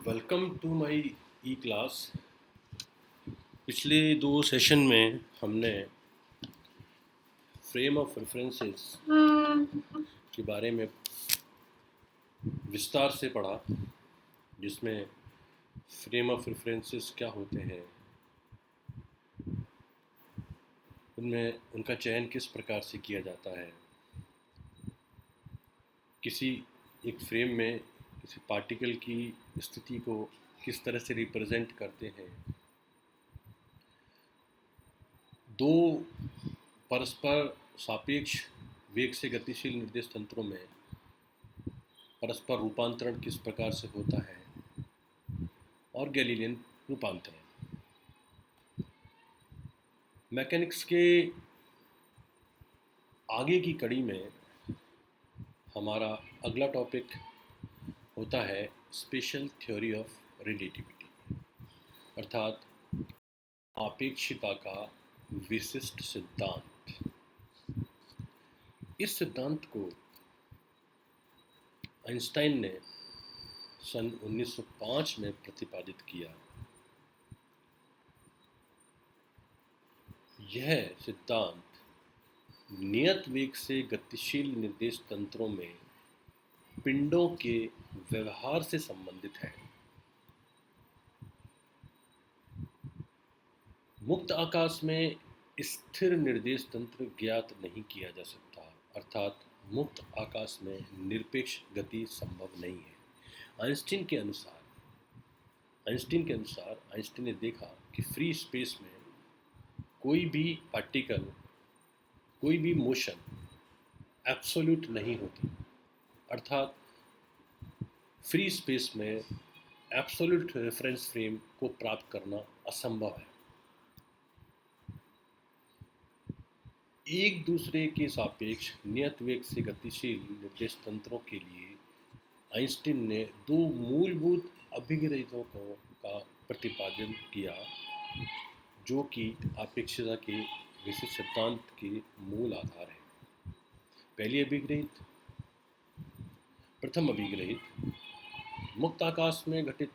Welcome to my e class. पिछले दो session में हमने फ्रेम ऑफ रेफरेंसेस के बारे में विस्तार से पढ़ा, जिसमें फ्रेम ऑफ रेफरेंसेस क्या होते हैं, उनमें उनका चयन किस प्रकार से किया जाता है, किसी एक फ्रेम में किसी पार्टिकल की स्थिति को किस तरह से रिप्रेजेंट करते हैं, दो परस्पर सापेक्ष वेग से गतिशील निर्देश तंत्रों में परस्पर रूपांतरण किस प्रकार से होता है और गैलीलियन रूपांतरण। मैकेनिक्स के आगे की कड़ी में हमारा अगला टॉपिक होता है स्पेशल थ्योरी ऑफ रिलेटिविटी, अर्थात आपेक्षिकता का विशिष्ट सिद्धांत। इस सिद्धांत को आइंस्टाइन ने सन 1905 में प्रतिपादित किया। यह सिद्धांत नियत वेग से गतिशील निर्देश तंत्रों में पिंडों के व्यवहार से संबंधित है। मुक्त आकाश में स्थिर निर्देश तंत्र ज्ञात नहीं किया जा सकता, अर्थात मुक्त आकाश में निरपेक्ष गति संभव नहीं है। आइंस्टीन के अनुसार आइंस्टीन ने देखा कि फ्री स्पेस में कोई भी पार्टिकल, कोई भी मोशन एब्सोल्यूट नहीं होती, अर्थात फ्री स्पेस में एब्सोल्यूट रेफरेंस फ्रेम को प्राप्त करना असंभव है। एक दूसरे के सापेक्ष नियत वेग से गतिशील निर्देश तंत्रों के लिए आइंस्टीन ने दो मूलभूत अभिगमों का प्रतिपादन किया, जो कि अपेक्षिकता के विशिष्ट सिद्धांत के मूल आधार है। प्रथम अभिग्रहित, मुक्त आकाश में घटित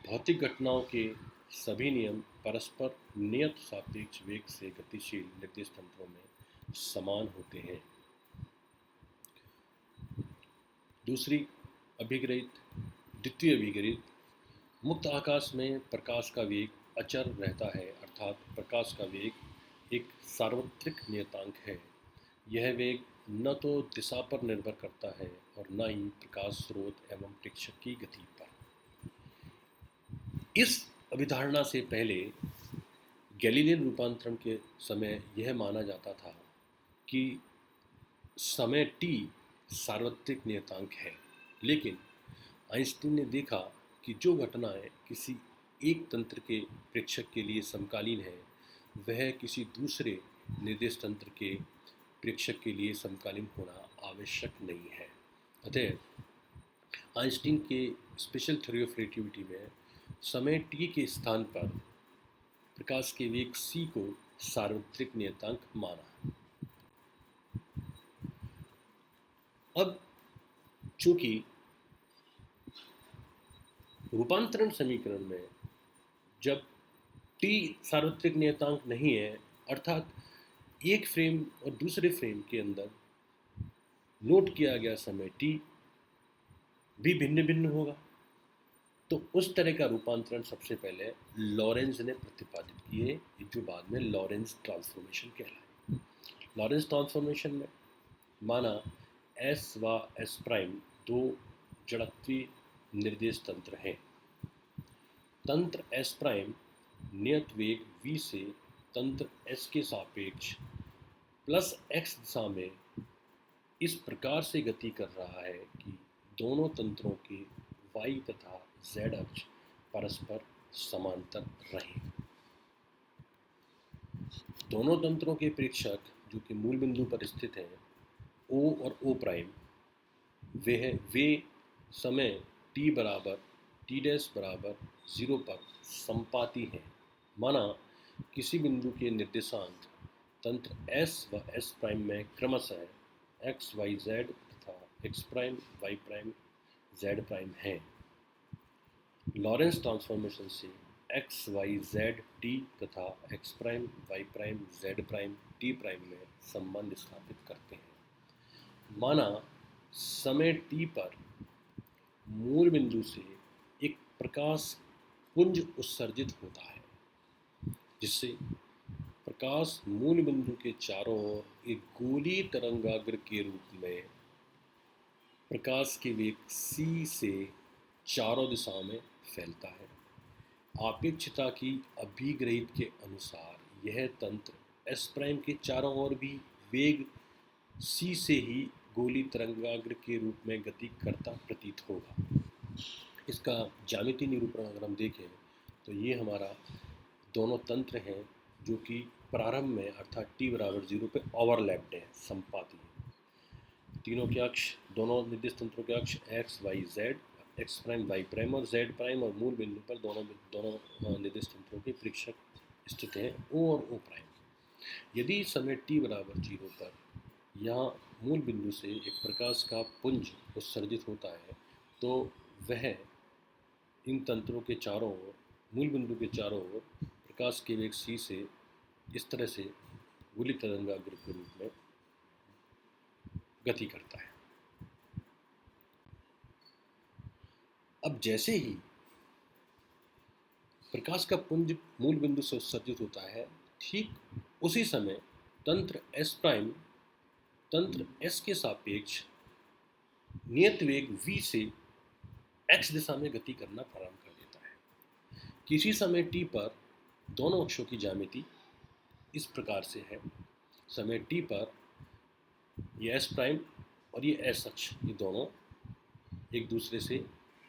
भौतिक घटनाओं के सभी नियम परस्पर नियत सापेक्ष वेग से गतिशील निर्देश तंत्रों में समान होते हैं। द्वितीय अभिग्रहित, मुक्त आकाश में प्रकाश का वेग अचर रहता है, अर्थात प्रकाश का वेग एक सार्वत्रिक नियतांक है। यह वेग न तो दिशा पर निर्भर करता है और न ही प्रकाश स्रोत एवं प्रेक्षक की गति पर। इस अभिधारणा से पहले गैलीलियन रूपांतरण के समय यह माना जाता था कि समय t सार्वत्रिक नियतांक है, लेकिन आइंस्टीन ने देखा कि जो घटनाएं किसी एक तंत्र के प्रेक्षक के लिए समकालीन है, वह किसी दूसरे निर्देश तंत्र के प्रेक्षक के लिए समकालीन होना आवश्यक नहीं है। अतः आइंस्टीन के स्पेशल थ्योरी ऑफ रिलेटिविटी में समय t के स्थान पर प्रकाश के वेग c को सार्वत्रिक नियतांक माना। अब चूंकि रूपांतरण समीकरण में जब t सार्वत्रिक नियतांक नहीं है, अर्थात एक फ्रेम और दूसरे फ्रेम के अंदर नोट किया गया समय t भी भिन्न भिन्न होगा, तो उस तरह का रूपांतरण सबसे पहले लॉरेंज ने प्रतिपादित किए, जो बाद में लॉरेंज ट्रांसफॉर्मेशन कहलाए। लॉरेंज ट्रांसफॉर्मेशन में माना S व S प्राइम दो जड़त्वीय निर्देश तंत्र हैं। तंत्र S प्राइम नियत वेग v से तंत्र S के सापेक्ष प्लस x दिशा में इस प्रकार से गति कर रहा है कि दोनों तंत्रों के y तथा z अक्ष परस्पर समांतर रहें। दोनों तंत्रों के प्रेक्षक, जो कि मूल बिंदु पर स्थित हैं, O और O प्राइम, वे समय t बराबर t डैश बराबर 0 पर संपाती हैं। माना किसी बिंदु के निर्देशांक तंत्र S व S प्राइम में क्रमशः x y z तथा x prime y prime z prime हैं। लॉरेंस ट्रांसफॉर्मेशन से एक्स वाई जेड टी तथा x prime y prime z prime t prime में संबंध स्थापित करते हैं। माना समय टी पर मूल बिंदु से एक प्रकाश पुंज उत्सर्जित होता है, जिससे प्रकाश मूल बिंदु के चारों ओर एक गोलीय तरंगाग्र के रूप में प्रकाश के वेग c से चारों दिशाओं में फैलता है। आपेक्षिकता की अभिग्रहित के अनुसार यह तंत्र s प्राइम के चारों ओर भी वेग c से ही गोली तरंगाग्र के रूप में गति करता प्रतीत होगा। इसका ज्यामितीय निरूपण अगर हम देखें तो ये हमारा दोनों तंत्र हैं जो कि प्रारंभ में अर्थात t बराबर 0 पे ओवरलैप्ड हैं, संपाती हैं। तीनों के अक्ष, दोनों निर्दिष्ट तंत्रों के अक्ष x, y, z, x prime, y prime और z प्राइम और मूल बिंदु पर दोनों निर्दिष्ट तंत्रों के परीक्षक स्थित हैं O और O प्राइम। यदि समय t बराबर 0 पर यहाँ मूल बिंदु से एक प्रकाश का पुंज उत्सर्जित होता है तो वह इन तंत्रों के चारों ओर, मूल बिंदु के चारों ओर प्रकाश के वेग c से इस तरह से गोली तरंगाग्र के रूप में गति करता है। अब जैसे ही प्रकाश का पुंज मूल बिंदु से उत्सर्जित होता है, ठीक उसी समय तंत्र S प्राइम तंत्र S के सापेक्ष नियत वेग v से x दिशा में गति करना प्रारंभ कर देता है। किसी समय t पर दोनों अक्षों की ज्यामिति इस प्रकार से है। समय t पर ये s प्राइम और ये s अक्ष, ये दोनों एक दूसरे से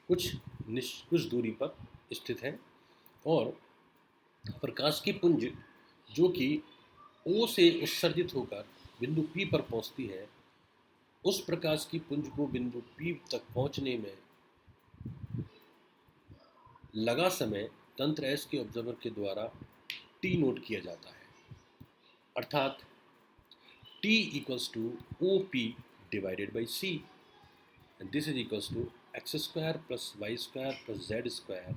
कुछ दूरी पर स्थित हैं और प्रकाश की पुंज जो कि O से उत्सर्जित होकर बिंदु P पर पहुंचती है, उस प्रकाश की पुंज को बिंदु P तक पहुंचने में लगा समय तंत्र S के ऑब्जर्वर के द्वारा t नोट किया जाता है, अर्थात t equals to OP divided by C, and this is equals to x square plus y square plus z square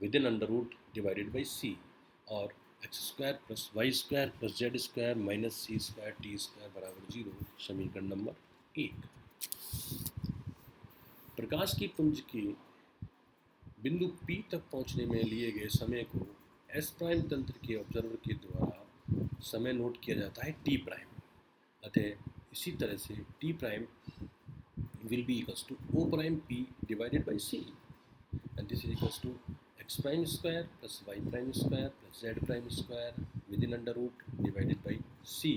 within under root divided by C और x square plus y square plus z square minus c square t square बराबर 0। समीकरण number 1। प्रकाश की पुंज के बिंदु P तक पहुंचने में लिए गए समय को S प्राइम तंत्र के ऑब्जर्वर के द्वारा समय नोट किया जाता है t प्राइम। अतः इसी तरह से t prime will be equals to O prime P divided by C, and this is equals to x prime square plus y prime square plus z prime square within under root divided by C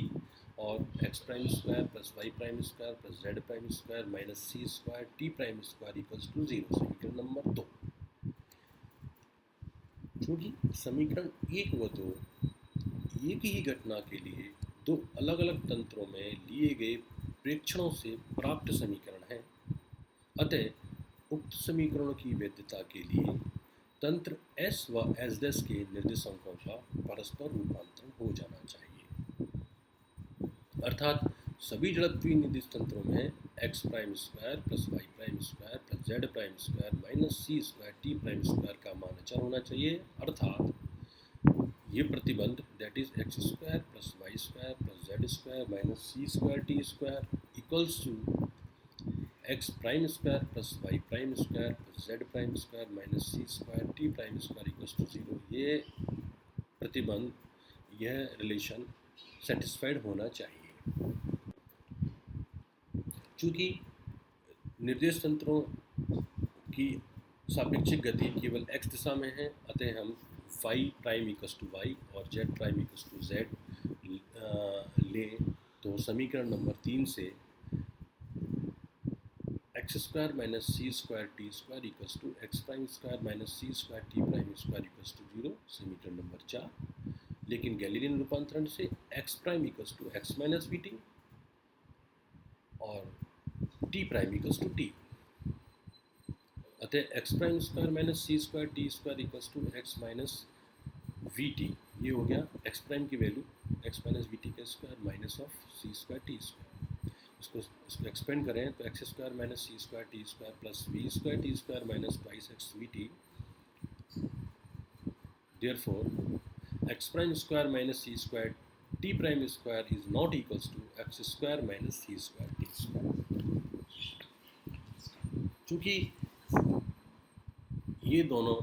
और x prime square plus y prime square plus z prime square minus c square t prime square equals to 0। समीकरण number 2। क्योंकि समीकरण 1 व 2 एक ही घटना के लिए दो अलग अलग तंत्रों में लिए गए प्रेक्षणों से प्राप्त समीकरण हैं, अतः उक्त समीकरणों की वैधता के लिए तंत्र S व S' के निर्देशांकों का परस्पर रूपांतरण हो जाना चाहिए। अर्थात सभी जड़त्वीय निर्दिष्ट तंत्रों में x prime square plus y prime square plus z prime square minus c square t prime square का मान अचर होना चाहिए, अर्थात ये प्रतिबंध that is x square plus y square plus z square minus c square t square equals to x prime square plus y prime square plus z prime square minus c square t prime square equals to 0। ये प्रतिबंध, यह relation satisfied होना चाहिए। चूँकि निर्देश तंत्रों की सापेक्षिक गति केवल x दिशा में है, अतः हम y prime equals to y और z prime equals to z लें तो समीकरण नंबर 3 से x square minus c square t square equals to x prime square minus c square t prime square equals to 0। समीकरण number 4। लेकिन Galilean रूपांतरण से x prime equals to x minus v t और t prime equals to t, अतः x prime square minus c square t square equals to x minus v t. ये हो गया x prime की value x minus v t का square minus of c square t square. इसको expand करें तो x square minus c square t square plus v square t square minus twice x v t, therefore x prime square minus c square t prime square is not equals to x square minus c square t square. चूँकि ये दोनों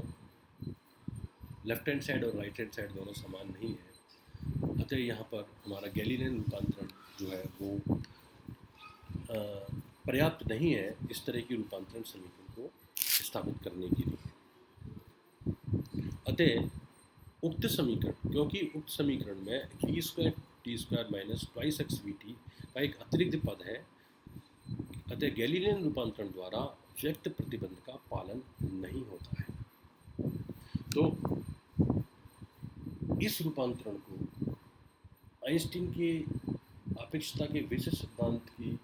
left hand side और right hand side दोनों समान नहीं है, अतः यहाँ पर हमारा गैलीलियन रूपांतरण जो है वो पर्याप्त नहीं है इस तरह की रूपांतरण समीकरण को स्थापित करने के लिए। अतः उक्त समीकरण, क्योंकि उक्त समीकरण में v square t square minus twice x v t का एक अतिरिक्त पद है, अतः गैलीलियन रूपांतरण द्वारा व्यक्त प्रतिबंध का पालन नहीं होता है। तो इस रूपांतरण को आइंस्टीन के अपेक्षता के विशेष सिद्धांत की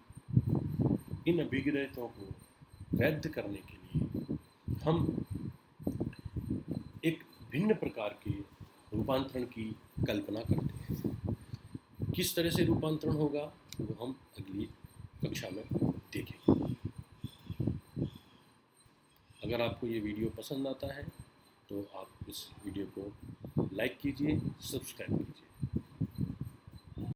इन अभिग्रहितों को वैध करने के लिए हम एक भिन्न प्रकार के रूपांतरण की कल्पना करते हैं। किस तरह से रूपांतरण होगा वो हम अगली कक्षा में देखेंगे। अगर आपको ये वीडियो पसंद आता है तो आप इस वीडियो को लाइक कीजिए, सब्सक्राइब कीजिए।